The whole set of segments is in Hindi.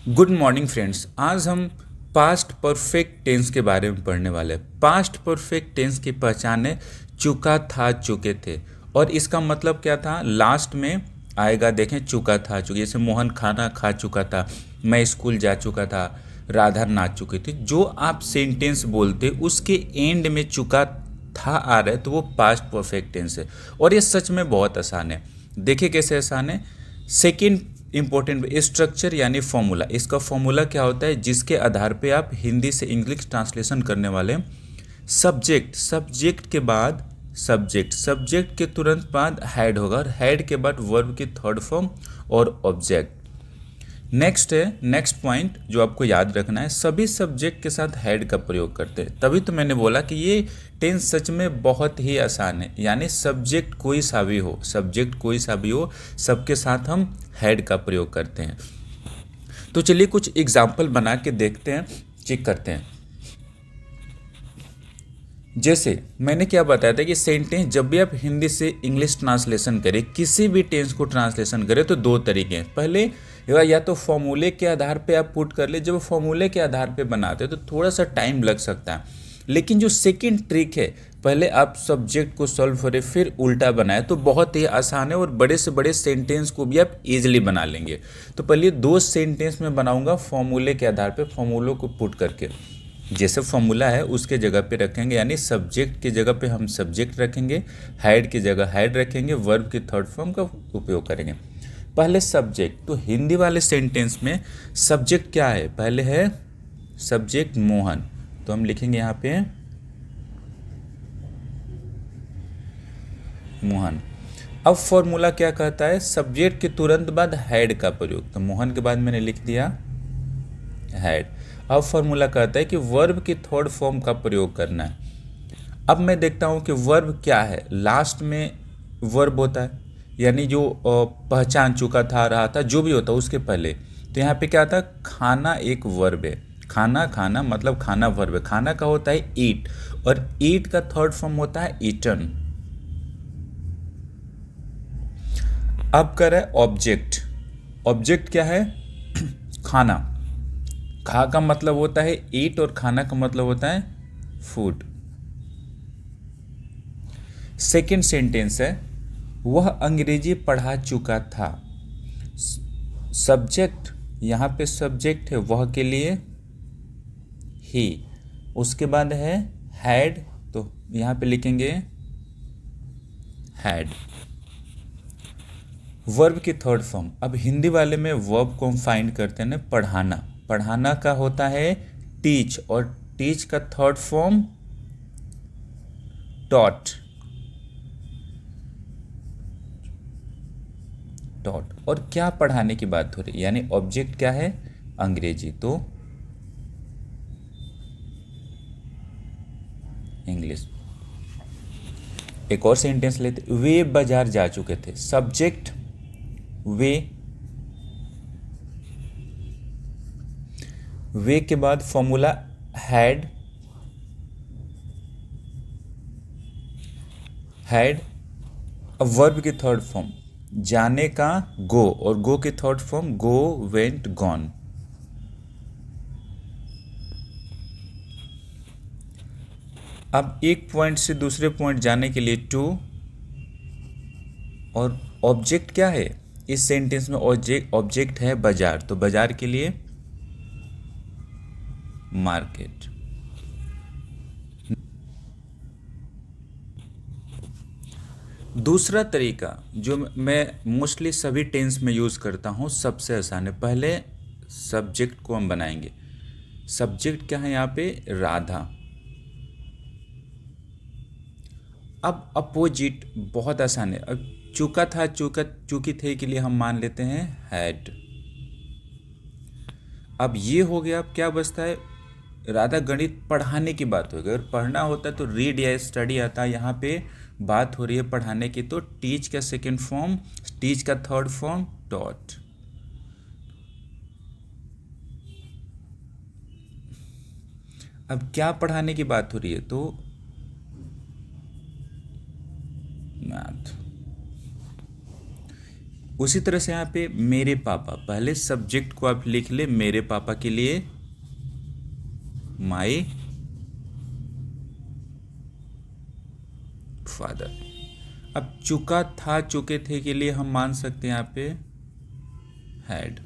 Good morning friends. आज हम पास्ट परफेक्ट टेंस के बारे में पढ़ने वाले हैं। पास्ट परफेक्ट टेंस की पहचान है चुका था, चुके थे। और इसका मतलब क्या था, लास्ट में आएगा। देखें, चुका था, चुके, जैसे मोहन खाना खा चुका था, मैं स्कूल जा चुका था, राधा नाच चुकी थी। जो आप सेंटेंस बोलते उसके एंड में चुका था आ रहा है तो वो पास्ट परफेक्ट टेंस है। और ये सच में बहुत आसान है। देखिए कैसे आसान है। सेकेंड इंपॉर्टेंट स्ट्रक्चर यानी फॉर्मूला। इसका फॉर्मूला क्या होता है, जिसके आधार पे आप हिंदी से इंग्लिश ट्रांसलेशन करने वाले हैं। सब्जेक्ट, सब्जेक्ट के बाद सब्जेक्ट, सब्जेक्ट के तुरंत बाद हैड होगा, और हैड के बाद वर्ब की थर्ड फॉर्म और ऑब्जेक्ट। नेक्स्ट है, नेक्स्ट पॉइंट जो आपको याद रखना है, सभी सब्जेक्ट के साथ हैड का प्रयोग करते हैं। तभी तो मैंने बोला कि ये टेंस सच में बहुत ही आसान है। यानी सब्जेक्ट कोई सा भी हो, सब्जेक्ट कोई सा भी हो, सबके साथ हम हैड का प्रयोग करते हैं। तो चलिए कुछ एग्जाम्पल बना के देखते हैं, चेक करते हैं। जैसे मैंने क्या बताया था कि सेंटेंस जब भी आप हिंदी से इंग्लिश ट्रांसलेशन करें, किसी भी टेंस को ट्रांसलेशन करें तो दो तरीके हैं। पहले या तो फॉर्मूले के आधार पे आप पुट कर ले। जब फॉर्मूले के आधार पे बनाते हैं तो थोड़ा सा टाइम लग सकता है, लेकिन जो सेकंड ट्रिक है, पहले आप सब्जेक्ट को सॉल्व करें फिर उल्टा बनाए, तो बहुत ही आसान है और बड़े से बड़े सेंटेंस को भी आप इजीली बना लेंगे। तो पहले दो सेंटेंस में बनाऊंगा फॉर्मूले के आधार पे, फॉर्मूलों को पुट करके। जैसे फॉर्मूला है उसके जगह पे रखेंगे, यानी सब्जेक्ट की जगह पे हम सब्जेक्ट रखेंगे, हैड की जगह हैड रखेंगे, वर्ब की थर्ड फॉर्म का उपयोग करेंगे। पहले सब्जेक्ट, तो हिंदी वाले सेंटेंस में सब्जेक्ट क्या है, पहले है सब्जेक्ट मोहन, तो हम लिखेंगे यहाँ पे मोहन। अब फॉर्मूला क्या कहता है, सब्जेक्ट के तुरंत बाद हैड का प्रयोग, तो मोहन के बाद मैंने लिख दिया हैड। अब फॉर्मूला कहता है कि वर्ब की थर्ड फॉर्म का प्रयोग करना है। अब मैं देखता हूं कि वर्ब क्या है, लास्ट में वर्ब होता है, यानी जो पहचान चुका था, रहा था, जो भी होता है उसके पहले। तो यहाँ पे क्या था, खाना एक वर्ब है। खाना, खाना मतलब खाना वर्ब है। खाना का होता है ईट, और ईट का थर्ड फॉर्म होता है ईटन। अब कर है ऑब्जेक्ट। ऑब्जेक्ट क्या है, खाना। खा का मतलब होता है ईट और खाना का मतलब होता है फूड। सेकेंड सेंटेंस है, वह अंग्रेजी पढ़ा चुका था। सब्जेक्ट, यहाँ पे सब्जेक्ट है वह के लिए ही, उसके बाद है हैड, तो यहाँ पे लिखेंगे हैड। वर्ब की थर्ड फॉर्म, अब हिंदी वाले में वर्ब को हम फाइंड करते हैं ना, पढ़ाना। पढ़ाना का होता है टीच, और टीच का थर्ड फॉर्म टॉट। टॉट, और क्या पढ़ाने की बात हो रही है, यानी ऑब्जेक्ट क्या है, अंग्रेजी, तो इंग्लिश। एक और सेंटेंस लेते, वे बाजार जा चुके थे। सब्जेक्ट वे, वे के बाद फॉर्मूला हैड, हैड। अब वर्ब की थर्ड फॉर्म, जाने का गो, और गो की थर्ड फॉर्म गो, वेंट, गॉन। अब एक पॉइंट से दूसरे पॉइंट जाने के लिए टू, और ऑब्जेक्ट क्या है इस सेंटेंस में, ऑब्जेक्ट है बाजार, तो बाजार के लिए मार्केट। दूसरा तरीका जो मैं मोस्टली सभी टेंस में यूज़ करता हूँ, सबसे आसान है। पहले सब्जेक्ट को हम बनाएंगे। सब्जेक्ट क्या है यहाँ पे, राधा। अब अपोजिट बहुत आसान है। अब चुका था, चुका चुकी थे के लिए हम मान लेते हैं हैड। अब ये हो गया, अब क्या बचता है, राधा गणित पढ़ाने की बात होगी। अगर पढ़ना होता तो रीड या स्टडी आता, यहाँ पे बात हो रही है पढ़ाने की, तो टीच का सेकेंड फॉर्म, टीच का थर्ड फॉर्म टॉट। अब क्या पढ़ाने की बात हो रही है, तो मैथ। उसी तरह से यहाँ पे मेरे पापा, पहले सब्जेक्ट को आप लिख ले मेरे पापा के लिए माई फादर। अब चुका था चुके थे के लिए हम मान सकते हैं यहाँ पे हैड।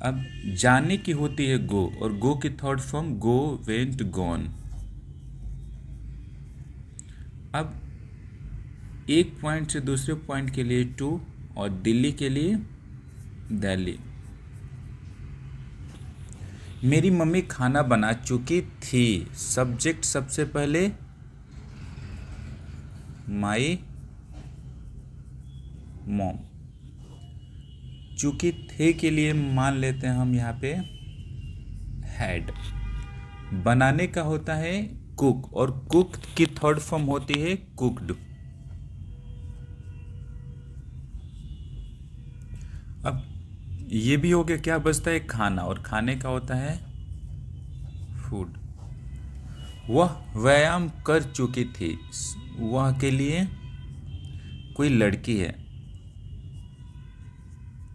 अब जाने की होती है गो, और गो की थर्ड फॉर्म गो, वेंट, गॉन। अब एक पॉइंट से दूसरे पॉइंट के लिए टू, और दिल्ली के लिए दिल्ली। मेरी मम्मी खाना बना चुकी थी, सब्जेक्ट सबसे पहले माई मॉम। चूंकि थे के लिए मान लेते हैं हम यहाँ पे हैड। बनाने का होता है कुक, और कुक की थर्ड फॉर्म होती है कुक्ड। अब ये भी हो गया, क्या बचता है खाना, और खाने का होता है फूड। वह व्यायाम कर चुकी थी, वह के लिए कोई लड़की है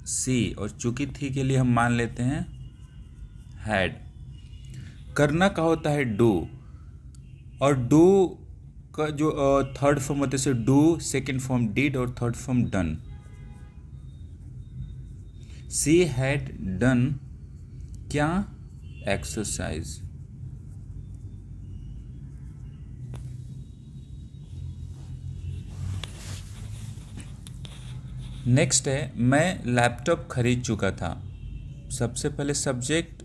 सी, और चुकी थी के लिए हम मान लेते हैं हैड। करना का होता है डू, और डू का जो थर्ड फॉर्म होता है से डू, सेकेंड फॉर्म डिड, और third form done. She had done क्या, एक्सरसाइज। नेक्स्ट है मैं लैपटॉप खरीद चुका था, सबसे पहले सब्जेक्ट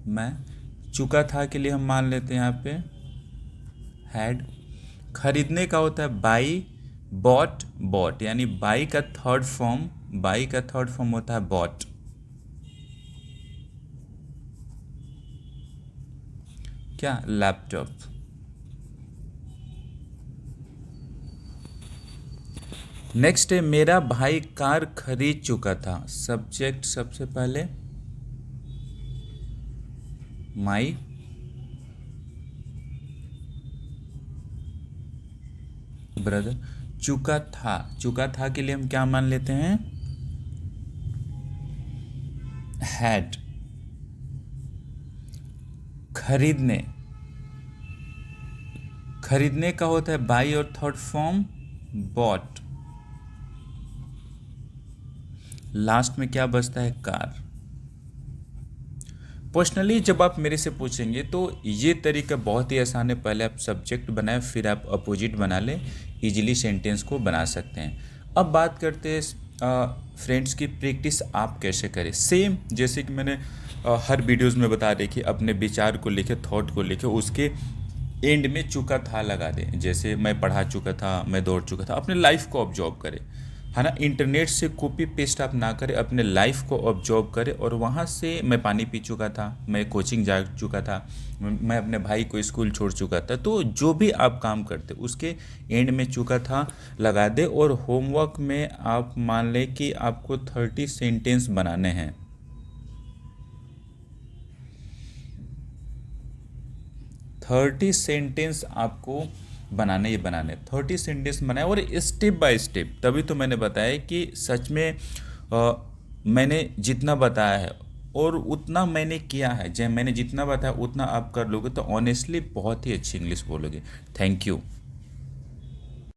मैं, चुका था के लिए हम मान लेते हैं यहाँ पे हैड। खरीदने का होता है बाई, बॉट, बॉट, यानी बाई का थर्ड फॉर्म होता है बॉट। क्या, लैपटॉप। नेक्स्ट है मेरा भाई कार खरीद चुका था, सब्जेक्ट सबसे पहले माई, ब्रदर। चुका था के लिए हम क्या मान लेते हैं हैड। खरीदने का होता है बाई, और थर्ड फॉर्म बॉट। लास्ट में क्या बचता है कार। पर्सनली जब आप मेरे से पूछेंगे तो ये तरीका बहुत ही आसान है, पहले आप सब्जेक्ट बनाएं, फिर आप अपोजिट बना लें, इजीली सेंटेंस को बना सकते हैं। अब बात करते हैं फ्रेंड्स की प्रैक्टिस आप कैसे करें। सेम जैसे कि मैंने हर वीडियोज़ में बता रही कि अपने विचार को लिखे, थॉट को लिखे, उसके एंड में चुका था लगा दें। जैसे मैं पढ़ा चुका था, मैं दौड़ चुका था, अपने लाइफ को ऑब्जर्व करें, है ना। इंटरनेट से कॉपी पेस्ट आप ना करें, अपने लाइफ को ऑब्जर्व करें, और वहाँ से मैं पानी पी चुका था, मैं कोचिंग जा चुका था, मैं अपने भाई को स्कूल छोड़ चुका था। तो जो भी आप काम करते उसके एंड में चुका था लगा दे, और होमवर्क में आप मान लें कि आपको 30 सेंटेंस बनाने हैं। 30 सेंटेंस आपको बनाने 30 सेंटेंस बनाए, और स्टेप बाय स्टेप। तभी तो मैंने बताया कि सच में मैंने जितना बताया है और उतना मैंने किया है, जब मैंने जितना बताया उतना आप कर लोगे तो ऑनेस्टली बहुत ही अच्छी इंग्लिश बोलोगे। Thank you.